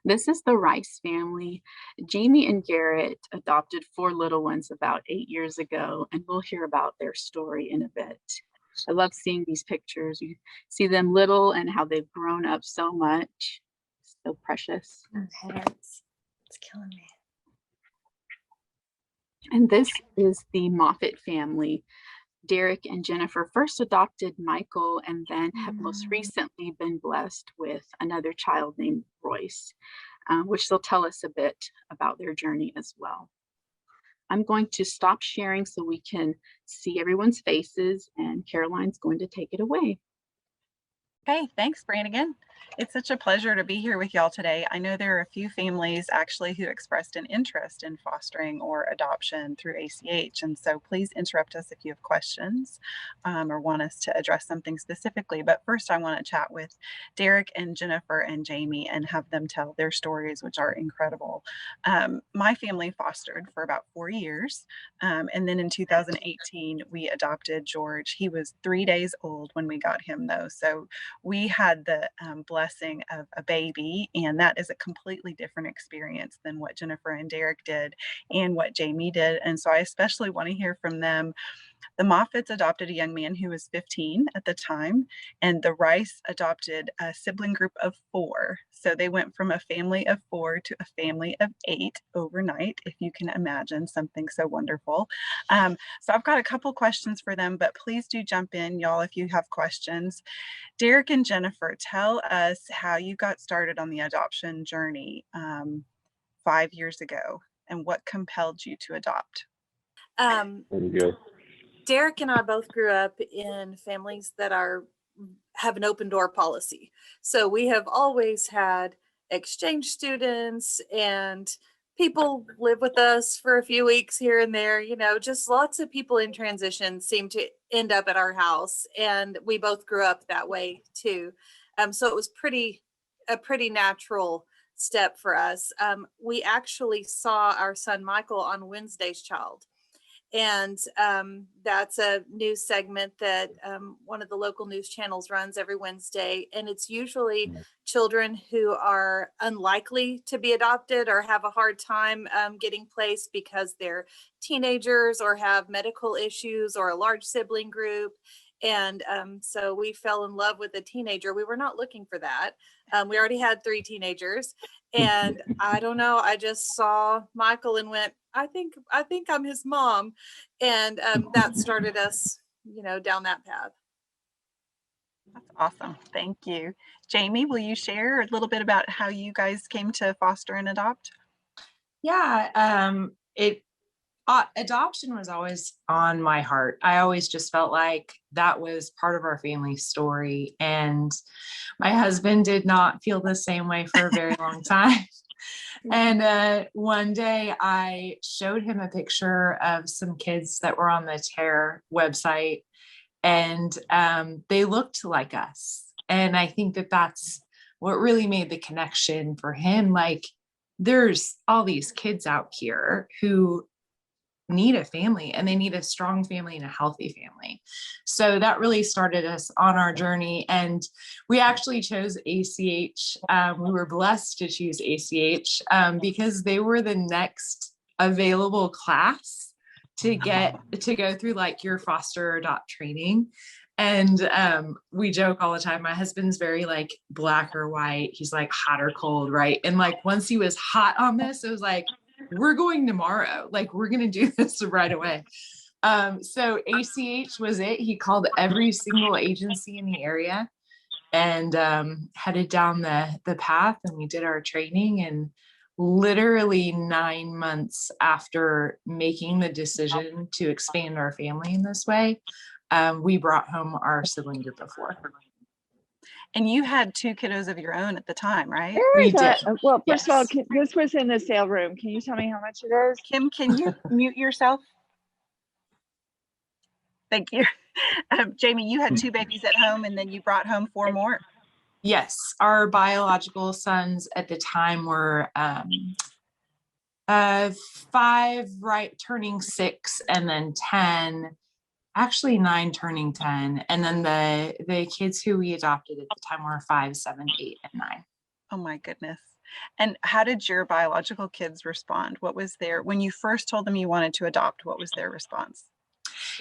This is the Rice family. Jamie and Garrett adopted four little ones about 8 years ago, and we'll hear about their story in a bit. I love seeing these pictures. You see them little and how they've grown up so much. So precious. Okay, it's killing me. And this is the Moffat family. Derek and Jennifer first adopted Michael and then have most recently been blessed with another child named Royce, which they'll tell us a bit about their journey as well. I'm going to stop sharing so we can see everyone's faces, and Caroline's going to take it away. Okay, thanks, Brannigan. It's such a pleasure to be here with y'all today. I know there are a few families actually who expressed an interest in fostering or adoption through ACH, and so please interrupt us if you have questions or want us to address something specifically. But first, I want to chat with Derek and Jennifer and Jamie and have them tell their stories, which are incredible. My family fostered for about 4 years, and then in 2018, we adopted George. He was 3 days old when we got him, though, so we had the blessing of a baby, and that is a completely different experience than what Jennifer and Derek did and what Jamie did. And so I especially want to hear from them. The Moffats adopted a young man who was 15 at the time, and the Rice adopted a sibling group of 4. So they went from a family of 4 to a family of 8 overnight, if you can imagine something so wonderful. So I've got a couple questions for them, but please do jump in, y'all, if you have questions. Derek and Jennifer, tell us how you got started on the adoption journey 5 years ago and what compelled you to adopt. Derek and I both grew up in families that have an open door policy. So we have always had exchange students and people live with us for a few weeks here and there, just lots of people in transition seem to end up at our house. And we both grew up that way too. So it was a pretty natural step for us. We actually saw our son Michael on Wednesday's Child. And that's a news segment that one of the local news channels runs every Wednesday. And it's usually children who are unlikely to be adopted or have a hard time getting placed because they're teenagers or have medical issues or a large sibling group. And so we fell in love with a teenager. We were not looking for that. We already had 3 teenagers. And I don't know, I just saw Michael and went, I think I'm his mom. And that started us, down that path. That's awesome. Thank you. Jamie, will you share a little bit about how you guys came to foster and adopt? Yeah, adoption was always on my heart. I always just felt like that was part of our family story. And my husband did not feel the same way for a very long time. And one day I showed him a picture of some kids that were on the TEAR website, and they looked like us. And I think that that's what really made the connection for him. Like, there's all these kids out here who need a family, and they need a strong family and a healthy family. So that really started us on our journey. And we actually chose ACH. We were blessed to choose ACH because they were the next available class to go through like your foster or adopt training. And we joke all the time. My husband's very like black or white. He's like hot or cold, right? And like once he was hot on this, it was like, we're going tomorrow. Like, we're going to do this right away. So ACH was it. He called every single agency in the area and headed down the path, and we did our training. And literally 9 months after making the decision to expand our family in this way, we brought home our sibling group of 4. And you had 2 kiddos of your own at the time, right? We did. Well, first of all, this was in the sale room. Can you tell me how much it is? Kim, can you mute yourself? Thank you. Jamie, you had 2 babies at home, and then you brought home 4 more. Yes, our biological sons at the time were 5, right, turning 6, and then 10. Actually 9 turning 10. And then the kids who we adopted at the time were 5, 7, 8, and 9. Oh my goodness. And how did your biological kids respond? What was when you first told them you wanted to adopt, what was their response?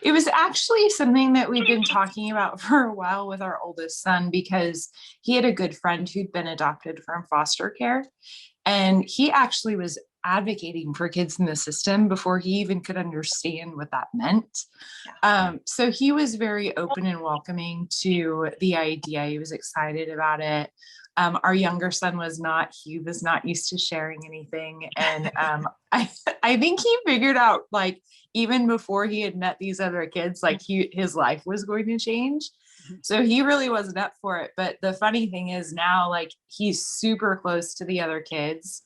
It was actually something that we'd been talking about for a while with our oldest son, because he had a good friend who'd been adopted from foster care. And he actually was advocating for kids in the system before he even could understand what that meant. So he was very open and welcoming to the idea. He was excited about it. Our younger son was not used to sharing anything. And I think he figured out, like, even before he had met these other kids, like his life was going to change. So he really wasn't up for it. But the funny thing is now, like, he's super close to the other kids.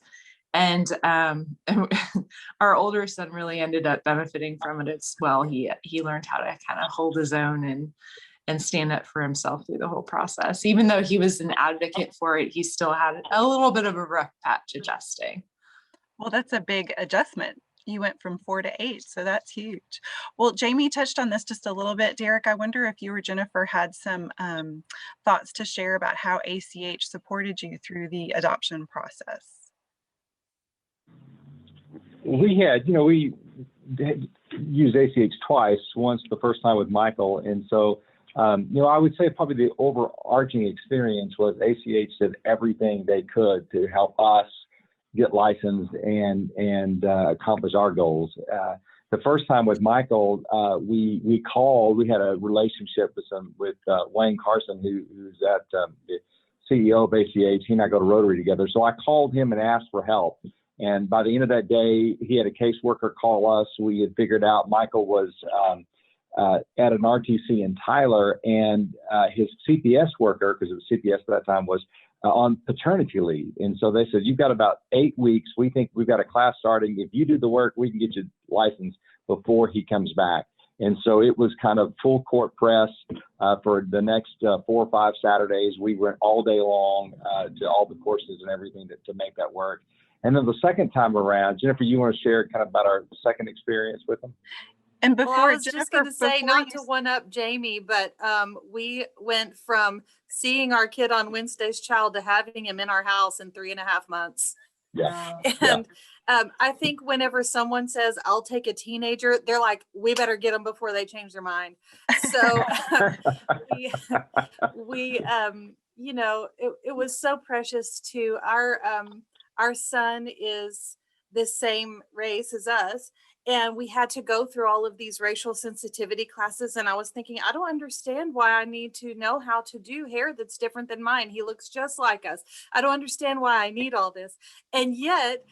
And our older son really ended up benefiting from it as well. He learned how to kind of hold his own and stand up for himself through the whole process. Even though he was an advocate for it, he still had a little bit of a rough patch adjusting. Well, that's a big adjustment. You went from 4 to 8, so that's huge. Well, Jamie touched on this just a little bit. Derek, I wonder if you or Jennifer had some thoughts to share about how ACH supported you through the adoption process. We had used ACH twice, once the first time with Michael. And so, I would say probably the overarching experience was ACH did everything they could to help us get licensed and accomplish our goals. The first time with Michael, we called. We had a relationship with Wayne Carson, who's at the CEO of ACH. He and I go to Rotary together. So I called him and asked for help. And by the end of that day, he had a caseworker call us. We had figured out Michael was at an RTC in Tyler, and his CPS worker, because it was CPS at that time, was on paternity leave. And so they said, you've got about 8 weeks. We think we've got a class starting. If you do the work, we can get you licensed before he comes back. And so it was kind of full court press for the next 4 or 5 Saturdays. We went all day long to all the courses and everything to make that work. And then the second time around, Jennifer, you want to share kind of about our second experience with them? And before, well, I was Jennifer, just going to say, not to you... one up Jamie, but we went from seeing our kid on Wednesday's Child to having him in our house in 3.5 months. Yeah. And I think whenever someone says, I'll take a teenager, they're like, we better get them before they change their mind. So we it was so precious to our son is the same race as us. And we had to go through all of these racial sensitivity classes. And I was thinking, I don't understand why I need to know how to do hair that's different than mine. He looks just like us. I don't understand why I need all this. And yet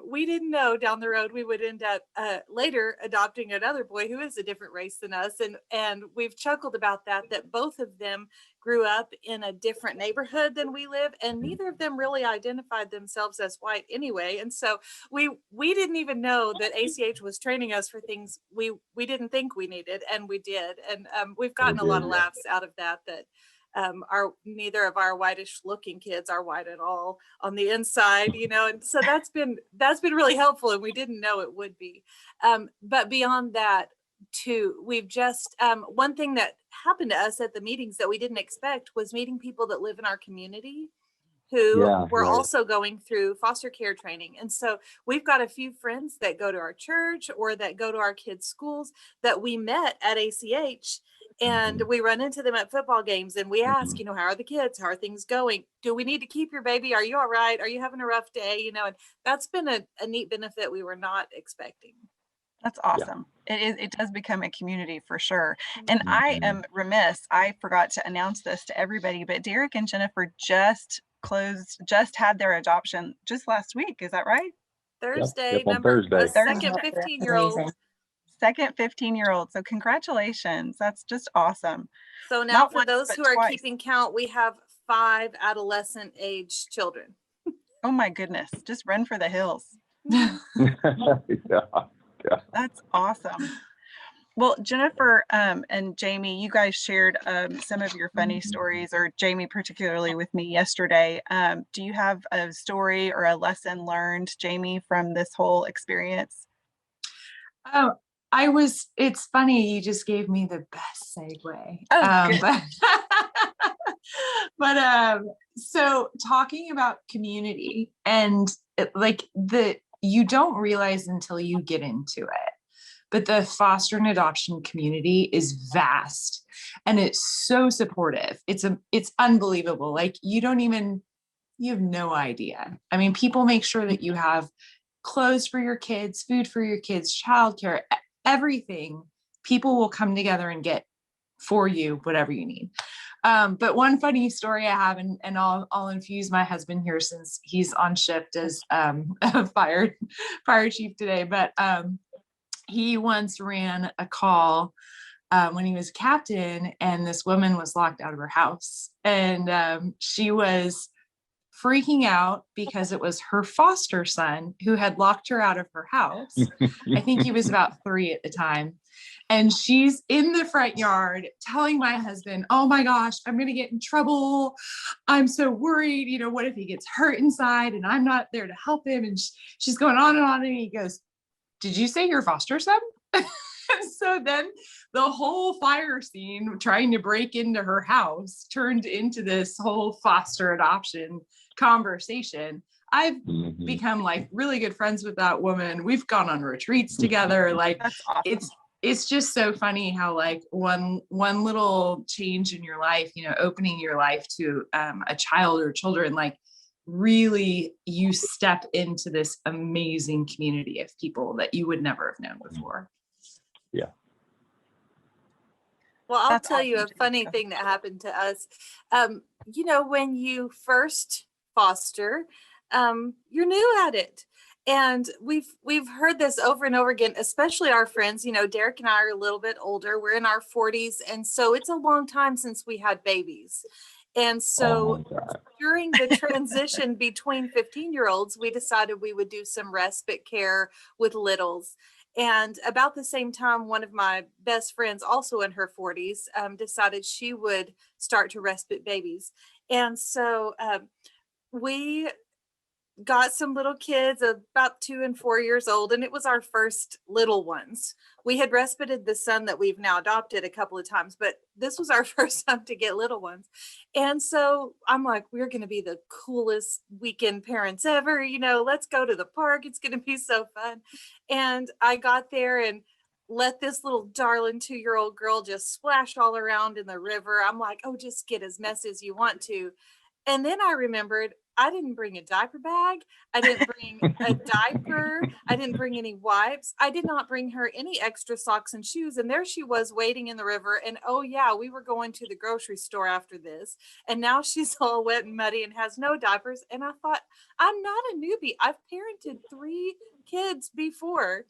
we didn't know down the road we would end up later adopting another boy who is a different race than us. And we've chuckled about that both of them grew up in a different neighborhood than we live, and neither of them really identified themselves as white anyway. And so we didn't even know that ACH was training us for things we didn't think we needed, and we did. And we've gotten a lot of laughs out of that neither of our whitish looking kids are white at all on the inside, and so that's been really helpful, and we didn't know it would be. But beyond that, we've just one thing that happened to us at the meetings that we didn't expect was meeting people that live in our community who were also going through foster care training. And so we've got a few friends that go to our church or that go to our kids' schools that we met at ACH, and we run into them at football games, and we ask, how are the kids? How are things going? Do we need to keep your baby? Are you all right? Are you having a rough day? And that's been a neat benefit we were not expecting. That's awesome. Yeah. It does become a community for sure. And I am remiss, I forgot to announce this to everybody, but Derek and Jennifer just had their adoption just last week. Is that right? Thursday, Thursday. Second 15-year-old. Second 15-year-old. So congratulations. That's just awesome. So now not for once, those who are twice. Keeping count, we have 5 adolescent age children. Oh my goodness. Just run for the hills. Yeah. That's awesome. Well, Jennifer and Jamie, you guys shared some of your funny stories, or Jamie particularly with me yesterday. Do you have a story or a lesson learned, Jamie, from this whole experience? It's funny, you just gave me the best segue. Oh, But so talking about community and you don't realize until you get into it, but the foster and adoption community is vast and it's so supportive. It's unbelievable. Like you have no idea. I mean, people make sure that you have clothes for your kids, food for your kids, childcare, everything. People will come together and get for you whatever you need. But one funny story I have, and I'll infuse my husband here since he's on shift as a fire chief today. But he once ran a call when he was captain, and this woman was locked out of her house, and she was freaking out because it was her foster son who had locked her out of her house. I think he was about 3 at the time. And she's in the front yard telling my husband, oh my gosh, I'm going to get in trouble. I'm so worried. You know, what if he gets hurt inside and I'm not there to help him? And she's going on. And he goes, did you say your foster son? So then the whole fire scene trying to break into her house turned into this whole foster adoption conversation. I've become like really good friends with that woman. We've gone on retreats together. Like That's awesome. it's just so funny how like one little change in your life, you know, opening your life to a child or children, like really you step into this amazing community of people that you would never have known before. Yeah. Well, I'll That's tell you a awesome, funny Jessica. thing that happened to us. You know, when you first foster, you're new at it. And we've heard this over and over again, especially our friends. You know, Derek and I are a little bit older. We're in our 40s. And so it's a long time since we had babies. And so during the transition between 15-year-olds, we decided we would do some respite care with littles. And about the same time, one of my best friends, also in her 40s, decided she would start to respite babies. And so we got some little kids about 2 and 4 years old, and it was our first little ones. We had respited the son that we've now adopted a couple of times, but this was our first time to get little ones. And so I'm like, we're going to be the coolest weekend parents ever. You know, let's go to the park. It's going to be so fun. And I got there and let this little darling 2-year-old girl just splash all around in the river. I'm like, oh, just get as messy as you want to. And then I remembered I didn't bring a diaper bag. I didn't bring a diaper. I didn't bring any wipes. I did not bring her any extra socks and shoes. And there she was wading in the river. And oh yeah, we were going to the grocery store after this. And now she's all wet and muddy and has no diapers. And I thought, I'm not a newbie. I've parented 3 kids before.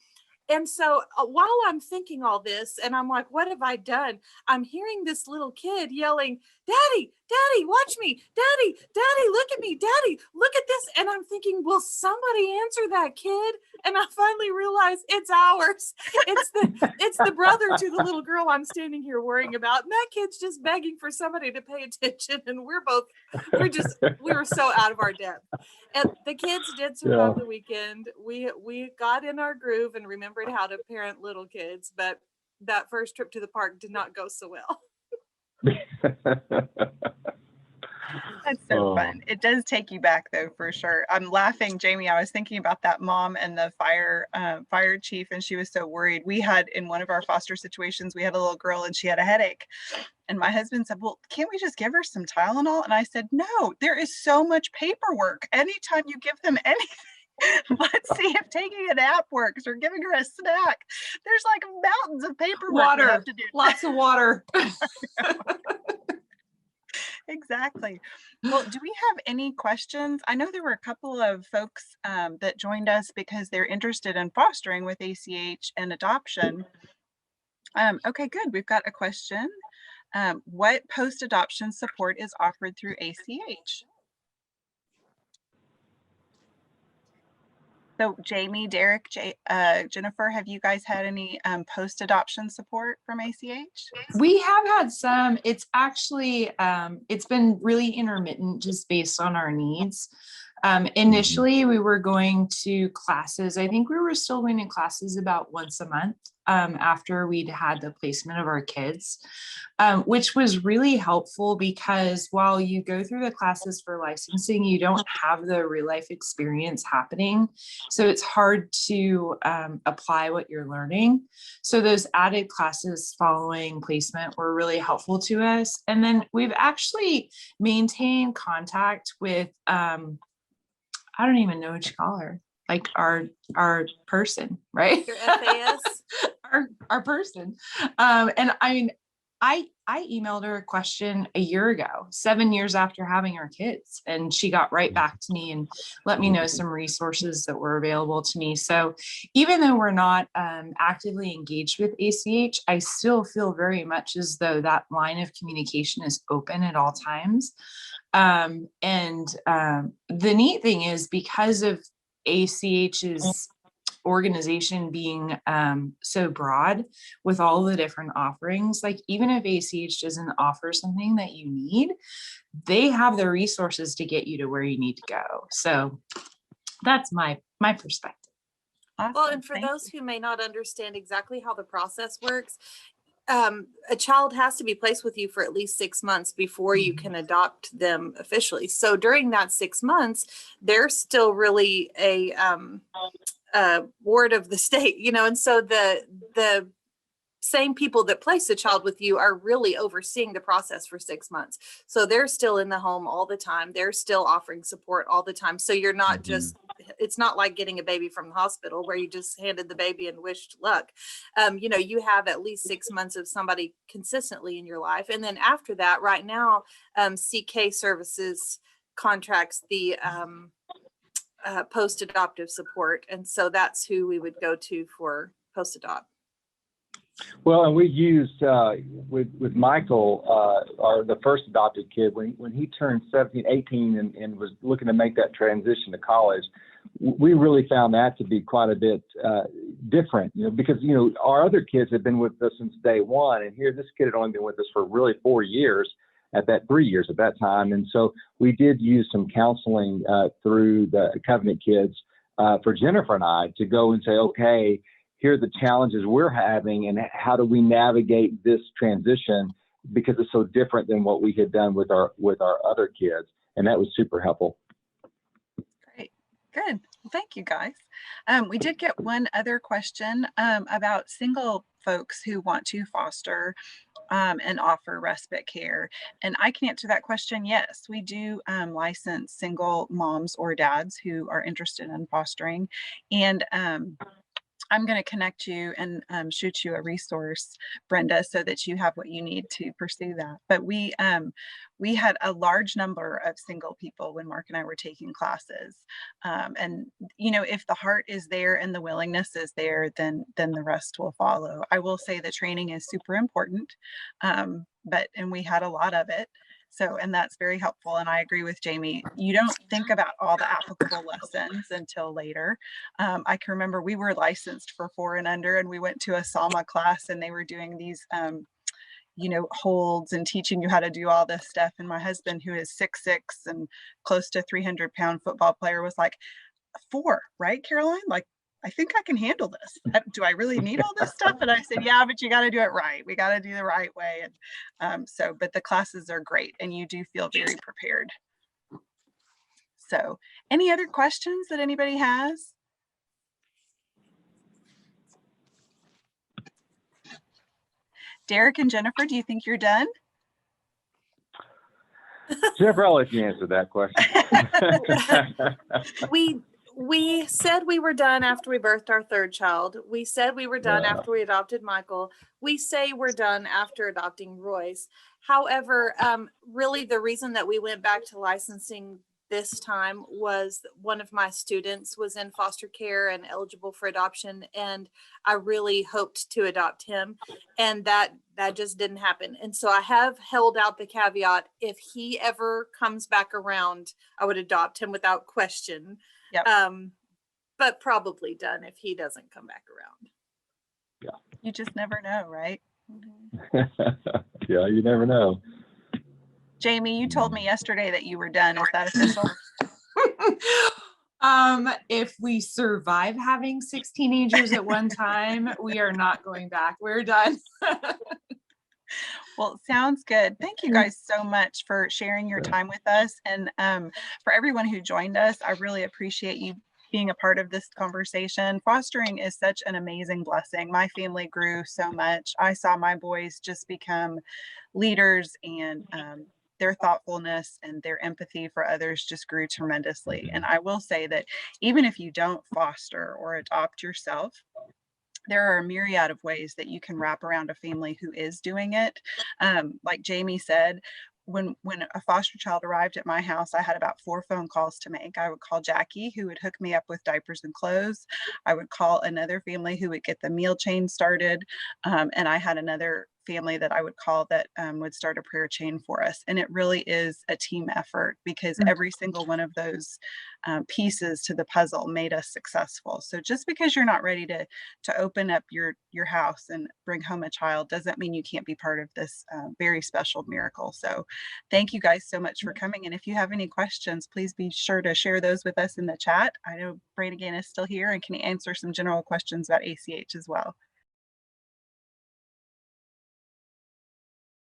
And so while I'm thinking all this and I'm like, what have I done? I'm hearing this little kid yelling, Daddy, Daddy, watch me. Daddy, Daddy, look at me. Daddy, look at this. And I'm thinking, will somebody answer that kid? And I finally realized it's ours. It's the brother to the little girl I'm standing here worrying about. And that kid's just begging for somebody to pay attention. And we were so out of our depth. And the kids did survive the weekend. We got in our groove and remembered how to parent little kids, but that first trip to the park did not go so well. That's so fun. It does take you back though, for sure. I'm laughing, Jamie. I was thinking about that mom and the fire chief, and she was so worried. We had in one of our foster situations, we had a little girl and she had a headache. And my husband said, well, can't we just give her some Tylenol? And I said, no, there is so much paperwork. Anytime you give them anything, let's see if taking a nap works or giving her a snack. There's like mountains of paperwork. Water, to do. lots of water. Exactly. Well, do we have any questions? I know there were a couple of folks that joined us because they're interested in fostering with ACH and adoption. Okay, good. We've got a question. What post-adoption support is offered through ACH? So Jamie, Derek, Jennifer, have you guys had any post-adoption support from ACH? We have had some. It's actually, it's been really intermittent just based on our needs. Initially, we were going to classes. I think we were still going to classes about once a month after we'd had the placement of our kids, which was really helpful because while you go through the classes for licensing, you don't have the real life experience happening. So it's hard to apply what you're learning. So those added classes following placement were really helpful to us. And then we've actually maintained contact with I don't even know what you call her, like our person, right? Your FAS? our person. And I mean, I emailed her a question a year ago, 7 years after having our kids, and she got right back to me and let me know some resources that were available to me. So even though we're not actively engaged with ACH, I still feel very much as though that line of communication is open at all times. The neat thing is because of ACH's organization being so broad with all the different offerings, like even if ACH doesn't offer something that you need, they have the resources to get you to where you need to go. So that's my perspective. Awesome. Well, and for those who may not understand exactly how the process works, a child has to be placed with you for at least 6 months before you can adopt them officially. So during that 6 months, they're still really a ward of the state, you know, and so the same people that place the child with you are really overseeing the process for 6 months. So they're still in the home all the time. They're still offering support all the time. So you're not just, it's not like getting a baby from the hospital where you just handed the baby and wished luck. You know, you have at least 6 months of somebody consistently in your life. And then after that, right now, CK Services contracts the post-adoptive support. And so that's who we would go to for post-adopt. Well, and we used with Michael, the first adopted kid, when he turned 17, 18 and was looking to make that transition to college, we really found that to be quite a bit different, you know, because, you know, our other kids had been with us since day one, and here this kid had only been with us for really 4 years, 3 years at that time. And so we did use some counseling through the Covenant kids for Jennifer and I to go and say, okay, here are the challenges we're having and how do we navigate this transition, because it's so different than what we had done with our other kids. And that was super helpful. Great. Good. Well, thank you, guys. We did get one other question about single folks who want to foster and offer respite care. And I can answer that question. Yes, we do license single moms or dads who are interested in fostering. And I'm going to connect you and shoot you a resource, Brenda, so that you have what you need to pursue that. But we had a large number of single people when Mark and I were taking classes. And, you know, if the heart is there and the willingness is there, then the rest will follow. I will say the training is super important, and we had a lot of it. So, and that's very helpful. And I agree with Jamie. You don't think about all the applicable lessons until later. I can remember we were licensed for 4 and under, and we went to a SAMA class and they were doing these, you know, holds and teaching you how to do all this stuff. And my husband, who is 6'6" and close to 300-pound football player, was like, 4, right, Caroline? Like, I think I can handle this. Do I really need all this stuff? And I said, yeah, but you got to do it right. We got to do the right way. And but the classes are great and you do feel very prepared. So any other questions that anybody has? Derek and Jennifer, do you think you're done? Jennifer, I'll let you answer that question. We said we were done after we birthed our 3rd child. We said we were done after we adopted Michael. We say we're done after adopting Royce. However, really the reason that we went back to licensing this time was one of my students was in foster care and eligible for adoption, and I really hoped to adopt him, and that just didn't happen. And so I have held out the caveat, if he ever comes back around, I would adopt him without question. Yep. But probably done if he doesn't come back around. Yeah. You just never know, right? Yeah, you never know. Jamie, you told me yesterday that you were done. Is that official? If we survive having 6 teenagers at one time, we are not going back. We're done. Well, sounds good. Thank you guys so much for sharing your time with us. And for everyone who joined us, I really appreciate you being a part of this conversation. Fostering is such an amazing blessing. My family grew so much. I saw my boys just become leaders, and their thoughtfulness and their empathy for others just grew tremendously. And I will say that even if you don't foster or adopt yourself, there are a myriad of ways that you can wrap around a family who is doing it. Like Jamie said, when a foster child arrived at my house, I had about 4 phone calls to make. I would call Jackie, who would hook me up with diapers and clothes. I would call another family who would get the meal chain started. And I had another family that I would call that would start a prayer chain for us. And it really is a team effort, because every single one of those pieces to the puzzle made us successful. So just because you're not ready to open up your house and bring home a child doesn't mean you can't be part of this very special miracle. So thank you guys so much for coming. And if you have any questions, please be sure to share those with us in the chat. I know Brannigan is still here and can answer some general questions about ACH as well.